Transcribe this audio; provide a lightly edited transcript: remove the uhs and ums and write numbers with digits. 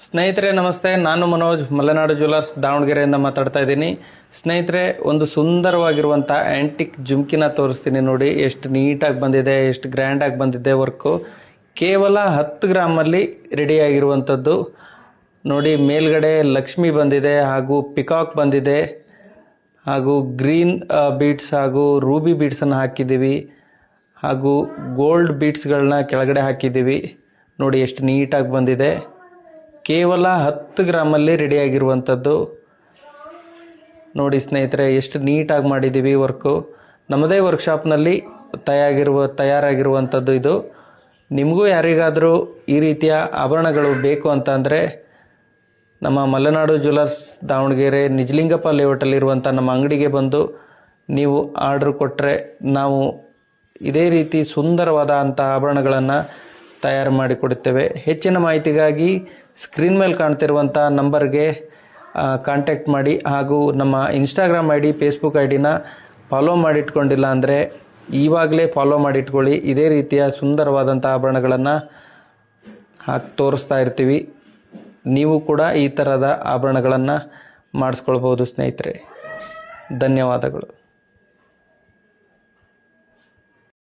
ಸ್ನೇಹಿತರೆ ನಮಸ್ತೆ, ನಾನು ಮನೋಜ್ ಮಲೆನಾಡು ಜ್ಯುವೆಲರ್ಸ್ ದಾವಣಗೆರೆಯಿಂದ ಮಾತಾಡ್ತಾ ಇದ್ದೀನಿ. ಸ್ನೇಹಿತರೆ, ಒಂದು ಸುಂದರವಾಗಿರುವಂಥ ಆ್ಯಂಟಿಕ್ ಜುಮ್ಕಿನ ತೋರಿಸ್ತೀನಿ ನೋಡಿ. ಎಷ್ಟು ನೀಟಾಗಿ ಬಂದಿದೆ, ಎಷ್ಟು ಗ್ರ್ಯಾಂಡಾಗಿ ಬಂದಿದೆ ವರ್ಕು. ಕೇವಲ 10 ಗ್ರಾಮಲ್ಲಿ ರೆಡಿಯಾಗಿರುವಂಥದ್ದು ನೋಡಿ. ಮೇಲ್ಗಡೆ ಲಕ್ಷ್ಮಿ ಬಂದಿದೆ, ಹಾಗೂ ಪಿಕಾಕ್ ಬಂದಿದೆ, ಹಾಗೂ ಗ್ರೀನ್ ಬೀಡ್ಸ್ ಹಾಗೂ ರೂಬಿ ಬೀಡ್ಸನ್ನು ಹಾಕಿದ್ದೀವಿ, ಹಾಗೂ ಗೋಲ್ಡ್ ಬೀಡ್ಸ್ಗಳನ್ನ ಕೆಳಗಡೆ ಹಾಕಿದ್ದೀವಿ ನೋಡಿ. ಎಷ್ಟು ನೀಟಾಗಿ ಬಂದಿದೆ. ಕೇವಲ 10 ಗ್ರಾಮಲ್ಲಿ ರೆಡಿಯಾಗಿರುವಂಥದ್ದು ನೋಡಿ ಸ್ನೇಹಿತರೆ. ಎಷ್ಟು ನೀಟಾಗಿ ಮಾಡಿದ್ದೀವಿ ವರ್ಕು. ನಮ್ಮದೇ ವರ್ಕ್ಶಾಪ್ನಲ್ಲಿ ತಯಾರಾಗಿರುವಂಥದ್ದು ಇದು. ನಿಮಗೂ ಯಾರಿಗಾದರೂ ಈ ರೀತಿಯ ಆಭರಣಗಳು ಬೇಕು ಅಂತ ಅಂದರೆ ನಮ್ಮ ಮಲೆನಾಡು ಜ್ಯುವೆಲರ್ಸ್ ದಾವಣಗೆರೆ ನಿಜಲಿಂಗಪ್ಪ ಲೇಔಟಲ್ಲಿರುವಂಥ ನಮ್ಮ ಅಂಗಡಿಗೆ ಬಂದು ನೀವು ಆರ್ಡ್ರ್ ಕೊಟ್ಟರೆ ನಾವು ಇದೇ ರೀತಿ ಸುಂದರವಾದ ಅಂಥ ಆಭರಣಗಳನ್ನು ತಯಾರು ಮಾಡಿಕೊಡುತ್ತೇವೆ. ಹೆಚ್ಚಿನ ಮಾಹಿತಿಗಾಗಿ ಸ್ಕ್ರೀನ್ ಮೇಲೆ ಕಾಣ್ತಿರುವಂಥ ನಂಬರ್ಗೆ ಕಾಂಟ್ಯಾಕ್ಟ್ ಮಾಡಿ, ಹಾಗೂ ನಮ್ಮ Instagram I D, Facebook I ಡಿನ ಫಾಲೋ ಮಾಡಿಟ್ಕೊಂಡಿಲ್ಲ ಅಂದರೆ ಇವಾಗಲೇ ಫಾಲೋ ಮಾಡಿಟ್ಕೊಳ್ಳಿ. ಇದೇ ರೀತಿಯ ಸುಂದರವಾದಂಥ ಆಭರಣಗಳನ್ನು ತೋರಿಸ್ತಾ ಇರ್ತೀವಿ. ನೀವು ಕೂಡ ಈ ಥರದ ಆಭರಣಗಳನ್ನು ಮಾಡಿಸ್ಕೊಳ್ಬೋದು ಸ್ನೇಹಿತರೆ. ಧನ್ಯವಾದಗಳು.